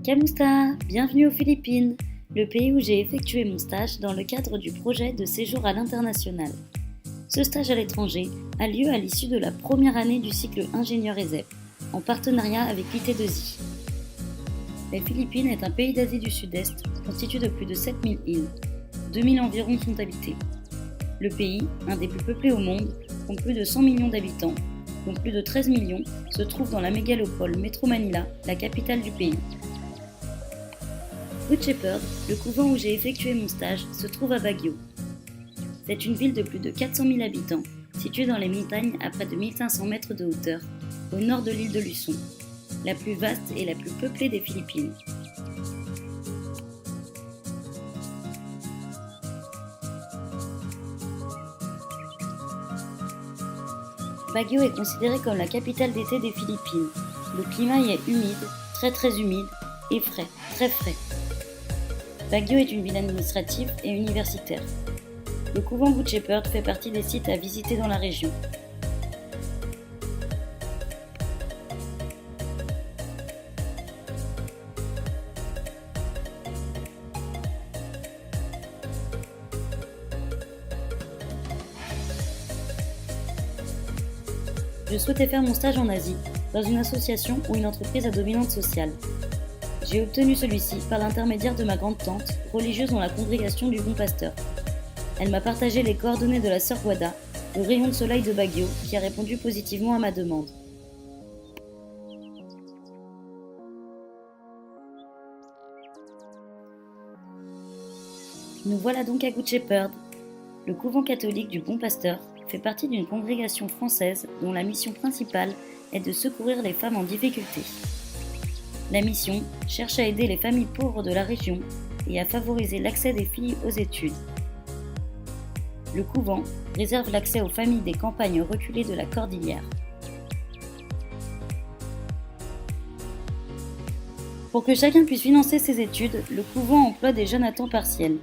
Kamusta, bienvenue aux Philippines, le pays où j'ai effectué mon stage dans le cadre du projet de séjour à l'international. Ce stage à l'étranger a lieu à l'issue de la première année du cycle ingénieur ESEP, en partenariat avec l'IT2I. Les Philippines est un pays d'Asie du Sud-Est constitué de plus de 7000 îles. 2000 environ sont habitées. Le pays, un des plus peuplés au monde, compte plus de 100 millions d'habitants, dont plus de 13 millions se trouvent dans la mégalopole Metro Manila, la capitale du pays. Good Shepherd, le couvent où j'ai effectué mon stage, se trouve à Baguio. C'est une ville de plus de 400 000 habitants, située dans les montagnes à près de 1500 mètres de hauteur, au nord de l'île de Luçon, la plus vaste et la plus peuplée des Philippines. Baguio est considérée comme la capitale d'été des Philippines. Le climat y est humide, très humide, et frais, très frais. Baguio est une ville administrative et universitaire. Le couvent Good Shepherd fait partie des sites à visiter dans la région. Je souhaitais faire mon stage en Asie, dans une association ou une entreprise à dominante sociale. J'ai obtenu celui-ci par l'intermédiaire de ma grande-tante, religieuse dans la congrégation du Bon Pasteur. Elle m'a partagé les coordonnées de la sœur Guada, le rayon de soleil de Baguio, qui a répondu positivement à ma demande. Nous voilà donc à Good Shepherd. Le couvent catholique du Bon Pasteur fait partie d'une congrégation française dont la mission principale est de secourir les femmes en difficulté. La mission cherche à aider les familles pauvres de la région et à favoriser l'accès des filles aux études. Le couvent réserve l'accès aux familles des campagnes reculées de la Cordillère. Pour que chacun puisse financer ses études, le couvent emploie des jeunes à temps partiel.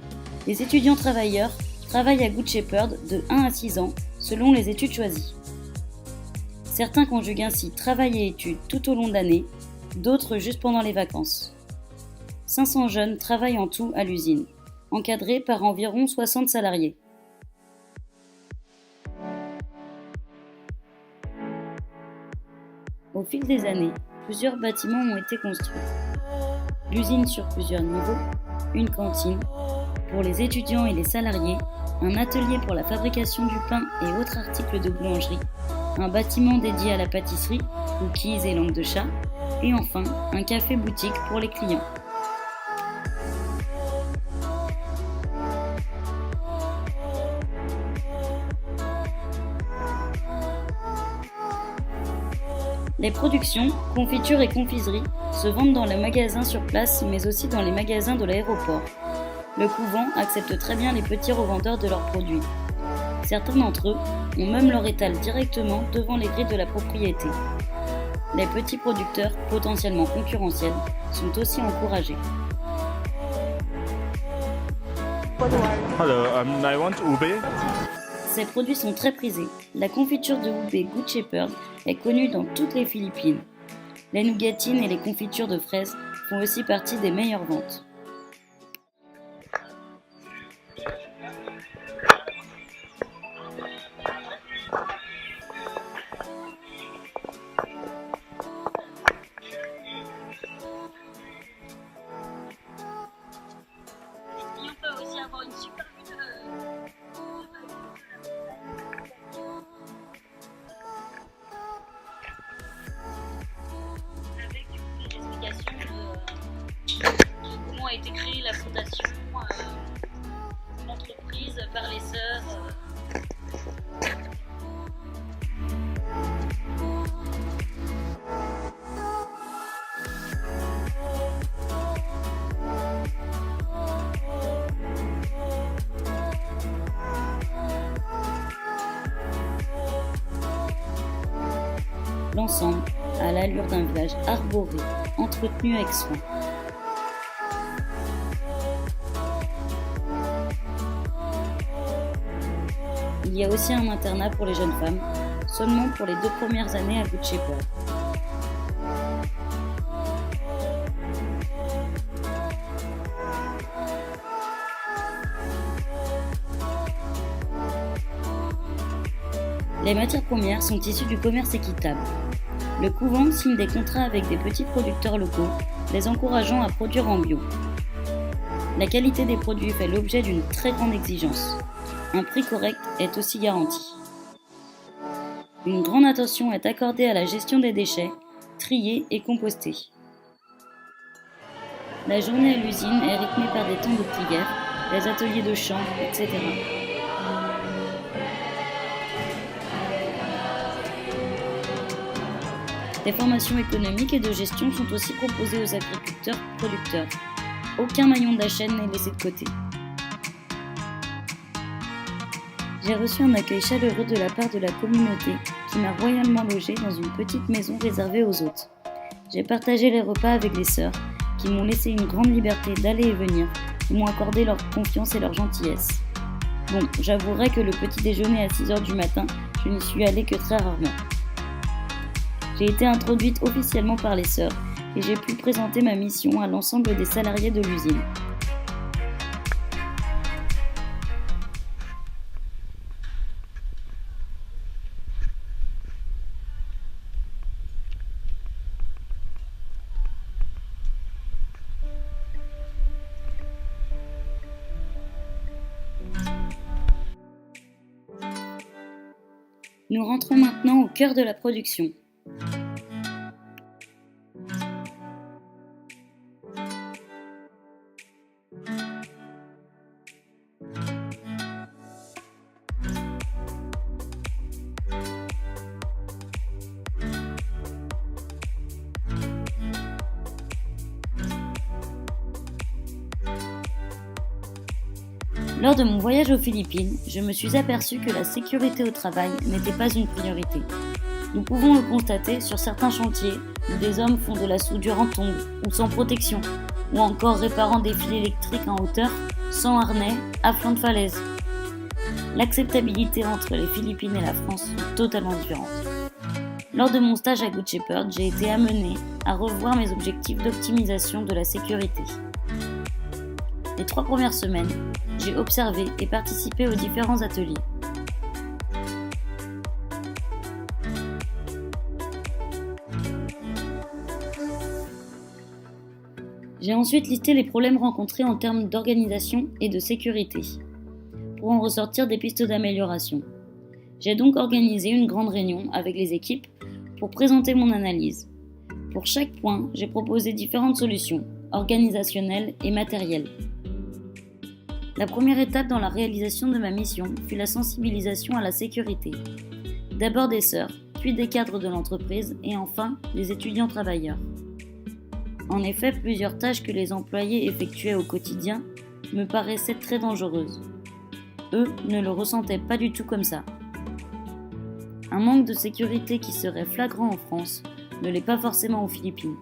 Les étudiants travailleurs travaillent à Good Shepherd de 1 à 6 ans, selon les études choisies. Certains conjuguent ainsi travail et études tout au long de l'année, d'autres juste pendant les vacances. 500 jeunes travaillent en tout à l'usine, encadrés par environ 60 salariés. Au fil des années, plusieurs bâtiments ont été construits. L'usine sur plusieurs niveaux, une cantine, pour les étudiants et les salariés, un atelier pour la fabrication du pain et autres articles de boulangerie, un bâtiment dédié à la pâtisserie, cookies et langue de chat, et enfin un café-boutique pour les clients. Les productions, confitures et confiseries se vendent dans les magasins sur place mais aussi dans les magasins de l'aéroport. Le couvent accepte très bien les petits revendeurs de leurs produits. Certains d'entre eux ont même leur étal directement devant les grilles de la propriété. Les petits producteurs, potentiellement concurrentiels, sont aussi encouragés. Hello, I want ube. Ces produits sont très prisés. La confiture de ube Good Shepherd est connue dans toutes les Philippines. Les nougatines et les confitures de fraises font aussi partie des meilleures ventes. Comment a été créée la fondation, l'entreprise par les sœurs. L'ensemble a l'allure d'un village arboré, entretenu avec soin. Il y a aussi un internat pour les jeunes femmes, seulement pour les 2 premières années à Good Shepherd. Les matières premières sont issues du commerce équitable. Le couvent signe des contrats avec des petits producteurs locaux, les encourageant à produire en bio. La qualité des produits fait l'objet d'une très grande exigence. Un prix correct est aussi garanti. Une grande attention est accordée à la gestion des déchets, triés et compostés. La journée à l'usine est rythmée par des temps de prière, des ateliers de chant, etc. Des formations économiques et de gestion sont aussi proposées aux agriculteurs-producteurs. Aucun maillon de la chaîne n'est laissé de côté. J'ai reçu un accueil chaleureux de la part de la communauté qui m'a royalement logée dans une petite maison réservée aux hôtes. J'ai partagé les repas avec les sœurs qui m'ont laissé une grande liberté d'aller et venir, qui m'ont accordé leur confiance et leur gentillesse. Bon, j'avouerai que le petit déjeuner à 6h du matin, je n'y suis allée que très rarement. J'ai été introduite officiellement par les sœurs et j'ai pu présenter ma mission à l'ensemble des salariés de l'usine. Nous rentrons maintenant au cœur de la production. Lors de mon voyage aux Philippines, je me suis aperçu que la sécurité au travail n'était pas une priorité. Nous pouvons le constater sur certains chantiers où des hommes font de la soudure en tongs ou sans protection, ou encore réparant des fils électriques en hauteur, sans harnais, à flanc de falaise. L'acceptabilité entre les Philippines et la France sont totalement différentes. Lors de mon stage à Good Shepherd, j'ai été amenée à revoir mes objectifs d'optimisation de la sécurité. Les 3 premières semaines, j'ai observé et participé aux différents ateliers. J'ai ensuite listé les problèmes rencontrés en termes d'organisation et de sécurité, pour en ressortir des pistes d'amélioration. J'ai donc organisé une grande réunion avec les équipes pour présenter mon analyse. Pour chaque point, j'ai proposé différentes solutions, organisationnelles et matérielles. La première étape dans la réalisation de ma mission fut la sensibilisation à la sécurité. D'abord des sœurs, puis des cadres de l'entreprise et enfin des étudiants travailleurs. En effet, plusieurs tâches que les employés effectuaient au quotidien me paraissaient très dangereuses. Eux ne le ressentaient pas du tout comme ça. Un manque de sécurité qui serait flagrant en France ne l'est pas forcément aux Philippines.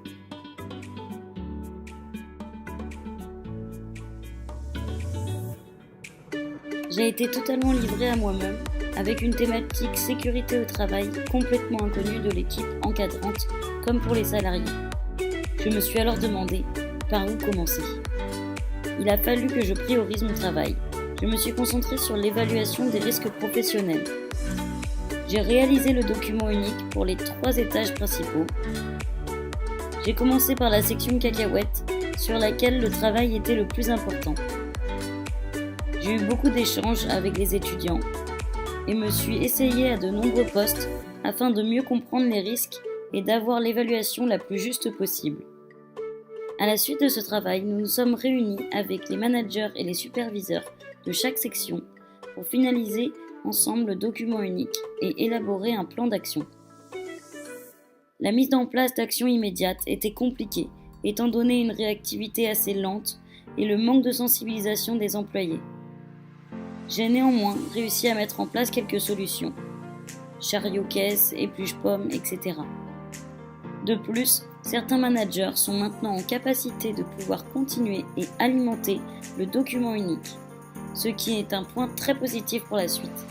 J'ai été totalement livrée à moi-même, avec une thématique sécurité au travail complètement inconnue de l'équipe encadrante, comme pour les salariés. Je me suis alors demandé par où commencer. Il a fallu que je priorise mon travail. Je me suis concentrée sur l'évaluation des risques professionnels. J'ai réalisé le document unique pour les 3 étages principaux. J'ai commencé par la section cacahuètes, sur laquelle le travail était le plus important. J'ai eu beaucoup d'échanges avec les étudiants et me suis essayée à de nombreux postes afin de mieux comprendre les risques et d'avoir l'évaluation la plus juste possible. À la suite de ce travail, nous nous sommes réunis avec les managers et les superviseurs de chaque section pour finaliser ensemble le document unique et élaborer un plan d'action. La mise en place d'actions immédiates était compliquée, étant donné une réactivité assez lente et le manque de sensibilisation des employés. J'ai néanmoins réussi à mettre en place quelques solutions. Chariot-caisse, épluche-pomme, etc. De plus, certains managers sont maintenant en capacité de pouvoir continuer et alimenter le document unique, ce qui est un point très positif pour la suite.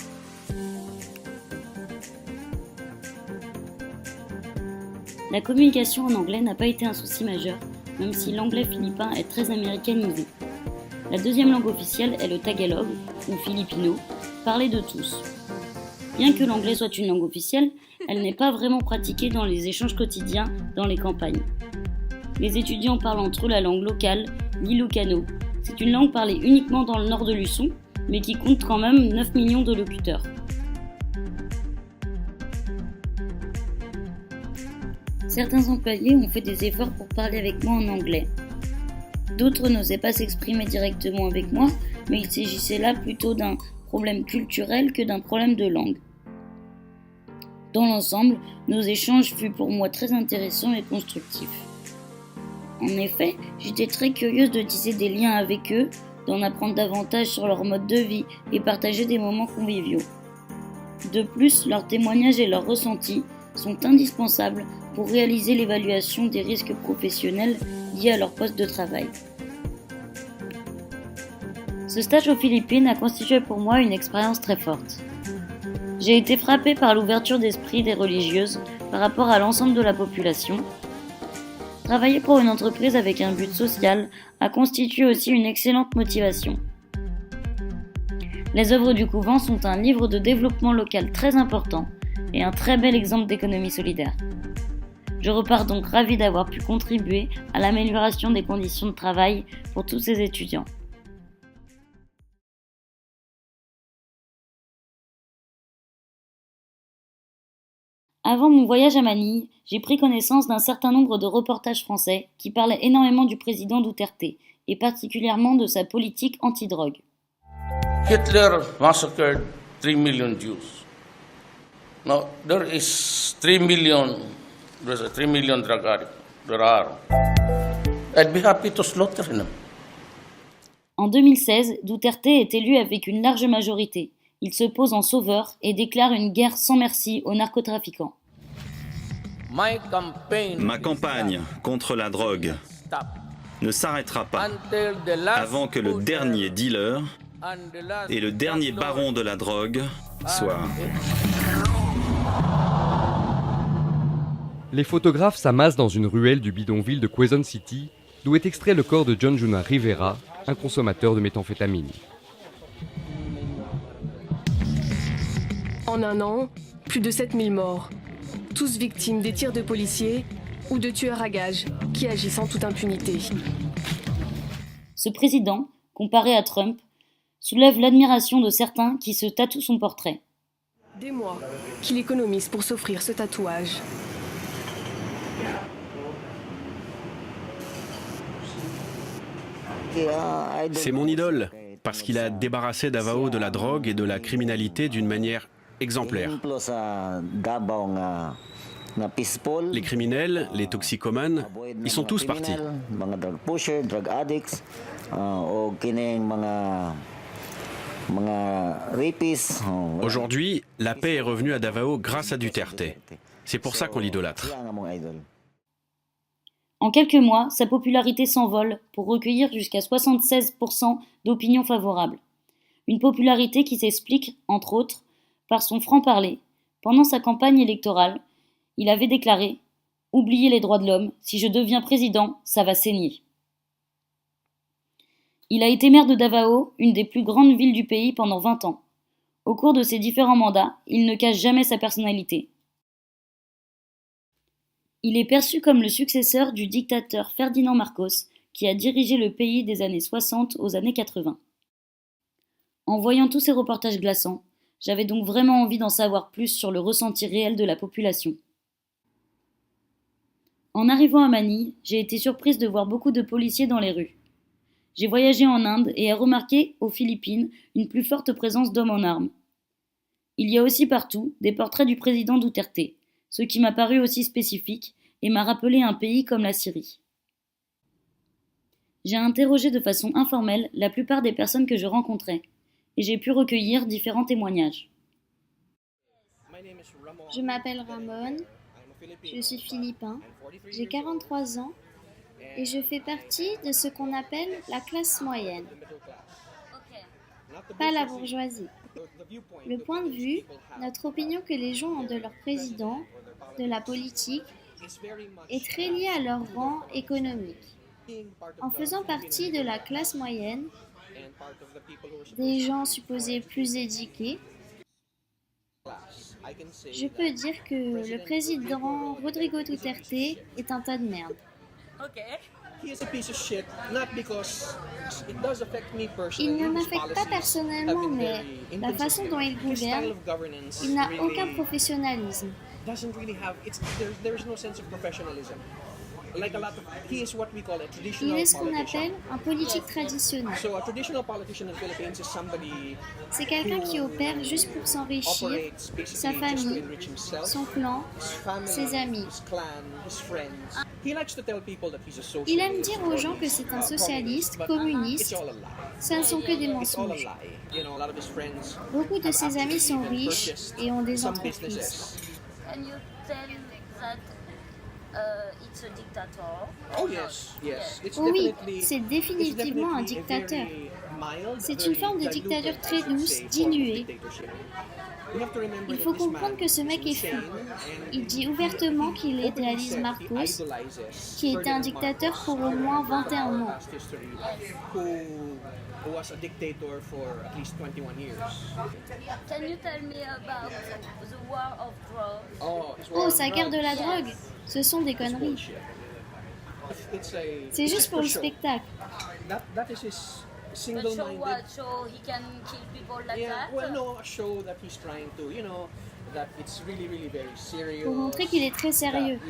La communication en anglais n'a pas été un souci majeur, même si l'anglais philippin est très américanisé. La deuxième langue officielle est le tagalog, ou filipino, parlé de tous. Bien que l'anglais soit une langue officielle, elle n'est pas vraiment pratiquée dans les échanges quotidiens dans les campagnes. Les étudiants parlent entre eux la langue locale, l'ilocano. C'est une langue parlée uniquement dans le nord de Luçon, mais qui compte quand même 9 millions de locuteurs. Certains employés ont fait des efforts pour parler avec moi en anglais. D'autres n'osaient pas s'exprimer directement avec moi, mais il s'agissait là plutôt d'un problème culturel que d'un problème de langue. Dans l'ensemble, nos échanges furent pour moi très intéressants et constructifs. En effet, j'étais très curieuse de tisser des liens avec eux, d'en apprendre davantage sur leur mode de vie et partager des moments conviviaux. De plus, leurs témoignages et leurs ressentis sont indispensables pour réaliser l'évaluation des risques professionnels liés à leur poste de travail. Ce stage aux Philippines a constitué pour moi une expérience très forte. J'ai été frappée par l'ouverture d'esprit des religieuses par rapport à l'ensemble de la population. Travailler pour une entreprise avec un but social a constitué aussi une excellente motivation. Les œuvres du couvent sont un livre de développement local très important et un très bel exemple d'économie solidaire. Je repars donc ravie d'avoir pu contribuer à l'amélioration des conditions de travail pour tous ces étudiants. Avant mon voyage à Manille, j'ai pris connaissance d'un certain nombre de reportages français qui parlaient énormément du président Duterte et particulièrement de sa politique anti-drogue. Hitler massacred 3 million Jews. Now there's a 3 million drug addicts. There are. I'd be happy to slaughter them. En 2016, Duterte est élu avec une large majorité. Il se pose en sauveur et déclare une guerre sans merci aux narcotrafiquants. Ma campagne contre la drogue ne s'arrêtera pas avant que le dernier dealer et le dernier baron de la drogue soient... Les photographes s'amassent dans une ruelle du bidonville de Quezon City, d'où est extrait le corps de John Juna Rivera, un consommateur de méthamphétamine. En un an, plus de 7000 morts, tous victimes des tirs de policiers ou de tueurs à gages qui agissent en toute impunité. Ce président, comparé à Trump, soulève l'admiration de certains qui se tatouent son portrait. Des mois qu'il économise pour s'offrir ce tatouage. C'est mon idole, parce qu'il a débarrassé Davao de la drogue et de la criminalité d'une manière exemplaire. Les criminels, les toxicomanes, ils sont tous partis. Aujourd'hui, la paix est revenue à Davao grâce à Duterte. C'est pour ça qu'on l'idolâtre. En quelques mois, sa popularité s'envole pour recueillir jusqu'à 76% d'opinions favorables. Une popularité qui s'explique, entre autres, par son franc-parler. Pendant sa campagne électorale, il avait déclaré « Oubliez les droits de l'homme, si je deviens président, ça va saigner ». Il a été maire de Davao, une des plus grandes villes du pays, pendant 20 ans. Au cours de ses différents mandats, il ne cache jamais sa personnalité. Il est perçu comme le successeur du dictateur Ferdinand Marcos, qui a dirigé le pays des années 60 aux années 80. En voyant tous ces reportages glaçants, j'avais donc vraiment envie d'en savoir plus sur le ressenti réel de la population. En arrivant à Manille, j'ai été surprise de voir beaucoup de policiers dans les rues. J'ai voyagé en Inde et ai remarqué, aux Philippines, une plus forte présence d'hommes en armes. Il y a aussi partout des portraits du président Duterte, ce qui m'a paru aussi spécifique et m'a rappelé un pays comme la Syrie. J'ai interrogé de façon informelle la plupart des personnes que je rencontrais, et j'ai pu recueillir différents témoignages. Je m'appelle Ramon, je suis philippin, j'ai 43 ans et je fais partie de ce qu'on appelle la classe moyenne. Pas la bourgeoisie. Le point de vue, notre opinion que les gens ont de leur président, de la politique, est très liée à leur rang économique. En faisant partie de la classe moyenne, des gens supposés plus éduqués, Je peux dire que le président Rodrigo Duterte est un tas de merde. Il ne m'affecte pas personnellement, mais la façon dont il gouverne, il n'a aucun professionnalisme. Il est ce qu'on appelle un politique traditionnel. C'est quelqu'un qui opère juste pour s'enrichir, sa famille, son clan, ses amis. Il aime dire aux gens que c'est un socialiste, communiste. Ça ne sont que des mensonges. Beaucoup de ses amis sont riches et ont des entreprises. Can you tell that it's a dictator? Oui, c'est définitivement un dictateur. C'est une forme de dictature très douce, diluée. Il faut comprendre que ce mec est fou. Il dit ouvertement qu'il idéalise Marcos, qui était un dictateur pour au moins 21 mois. Can you tell me about the war of drugs? Oh, sa guerre de la drogue, ce sont des conneries. C'est juste pour le spectacle. But so what? So he can kill people like that? Pour montrer qu'il est très sérieux,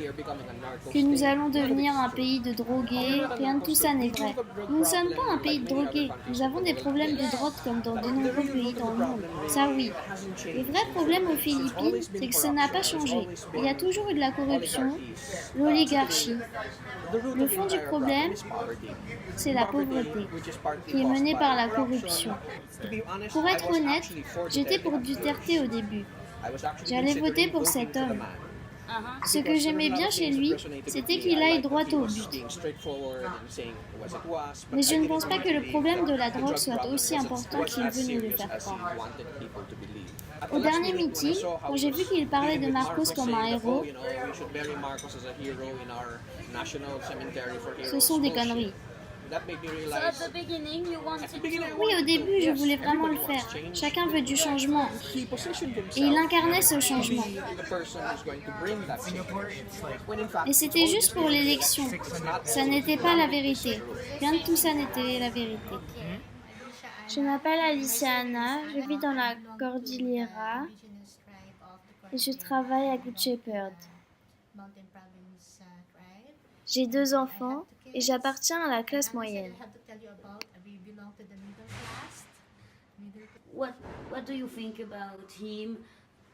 que nous allons devenir un pays de drogués, rien de tout ça n'est vrai. Nous ne sommes pas un pays de drogués, nous avons des problèmes de drogue comme dans de nombreux pays dans le monde, ça oui. Le vrai problème aux Philippines, c'est que ça n'a pas changé. Il y a toujours eu de la corruption, l'oligarchie. Le fond du problème, c'est la pauvreté, qui est menée par la corruption. Pour être honnête, j'étais pour Duterte au début. J'allais voter pour cet homme. Ce que j'aimais bien chez lui, c'était qu'il aille droit au but. Mais je ne pense pas que le problème de la drogue soit aussi important qu'il veut nous le faire croire. Au dernier meeting, quand j'ai vu qu'il parlait de Marcos comme un héros, ce sont des conneries. Oui, au début, je voulais vraiment le faire. Chacun veut du changement. Et il incarnait ce changement. Et c'était juste pour l'élection. Ça n'était pas la vérité. Rien de tout ça n'était la vérité. Je m'appelle Alicia Anna, je vis dans la Cordillera et je travaille à Good Shepherd. J'ai 2 enfants et j'appartiens à la classe moyenne. What do you think about him?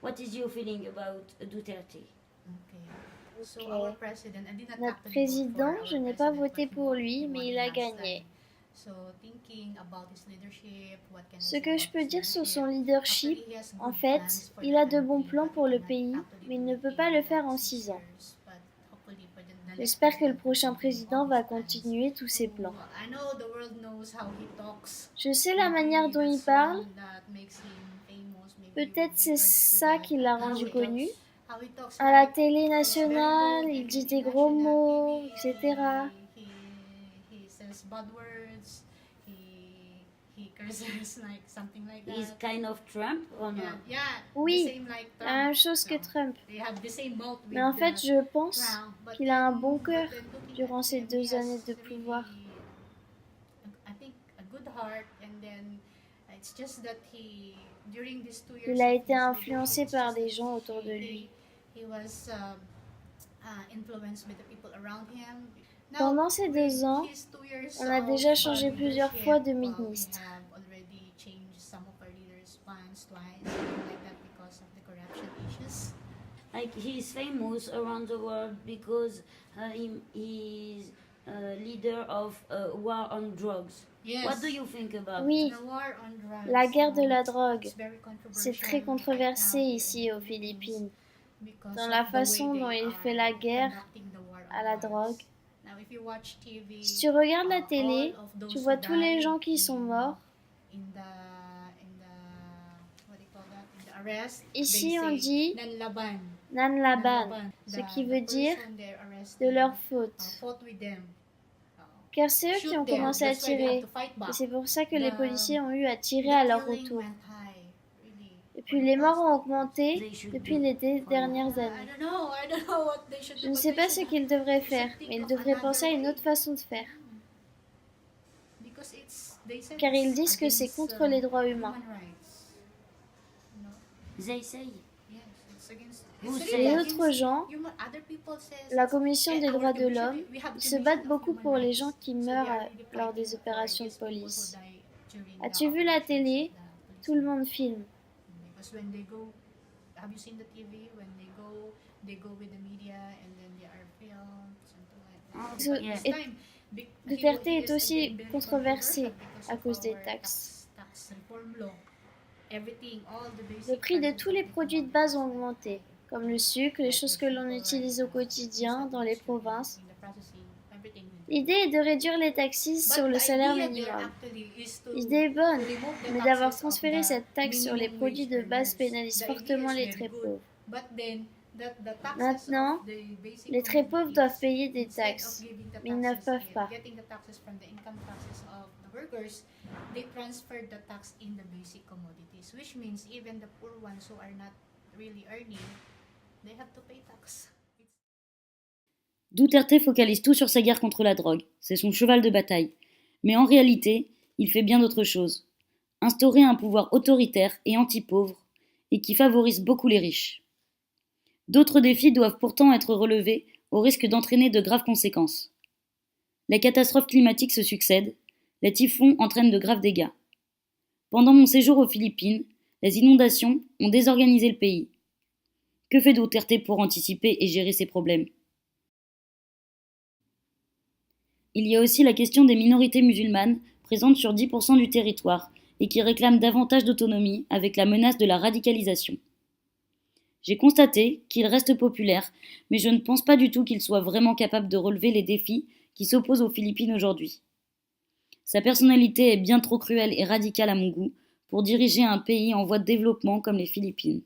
What is your feeling about Duterte? Notre président, je n'ai pas voté pour lui, mais il a gagné. Ce que je peux dire sur son leadership, en fait, il a de bons plans pour le pays, mais il ne peut pas le faire en 6 ans. J'espère que le prochain président va continuer tous ses plans. Je sais la manière dont il parle. Peut-être c'est ça qui l'a rendu connu. À la télé nationale, il dit des gros mots, etc. He's kind of Trump or not? Oui, la même chose que Trump. Mais en fait, je pense qu'il a un bon cœur durant ces 2 années de pouvoir. Il a été influencé par des gens autour de lui. Pendant ces 2 ans, on a déjà changé plusieurs fois de ministre. Like he's famous around the world because he's leader of war on drugs. What do you think about? Oui, la guerre de la drogue, c'est très controversé ici aux Philippines. Dans la façon dont il fait la guerre à la drogue. Si tu regardes la télé, tu vois tous les gens qui sont morts. Ici, on dit Nanlaban, ce qui veut dire de leur faute. Car c'est eux qui ont commencé à tirer. Et c'est pour ça que les policiers ont eu à tirer à leur retour. Et puis les morts ont augmenté depuis les dernières années. Je ne sais pas ce qu'ils devraient faire, mais ils devraient penser à une autre façon de faire. Car ils disent que c'est contre les droits humains. Les autres gens, la Commission des droits de l'homme, ils se battent beaucoup pour les gens qui meurent lors des opérations de police. As-tu vu la télé? Tout le monde filme. Duterte est aussi controversé à cause des taxes. Le prix de tous les produits de base ont augmenté, comme le sucre, les choses que l'on utilise au quotidien dans les provinces. L'idée est de réduire les taxes sur le salaire minimum. L'idée est bonne, mais d'avoir transféré cette taxe sur les produits de base pénalise fortement les très pauvres. Maintenant, les très pauvres doivent payer des taxes, mais ils ne peuvent pas. Duterte focalise tout sur sa guerre contre la drogue, c'est son cheval de bataille. Mais en réalité, il fait bien d'autres choses. Instaurer un pouvoir autoritaire et anti-pauvre, et qui favorise beaucoup les riches. D'autres défis doivent pourtant être relevés au risque d'entraîner de graves conséquences. Les catastrophes climatiques se succèdent, les typhons entraînent de graves dégâts. Pendant mon séjour aux Philippines, les inondations ont désorganisé le pays. Que fait Duterte pour anticiper et gérer ces problèmes? Il y a aussi la question des minorités musulmanes présentes sur 10% du territoire et qui réclament davantage d'autonomie avec la menace de la radicalisation. J'ai constaté qu'il reste populaire, mais je ne pense pas du tout qu'il soit vraiment capable de relever les défis qui s'opposent aux Philippines aujourd'hui. Sa personnalité est bien trop cruelle et radicale à mon goût pour diriger un pays en voie de développement comme les Philippines.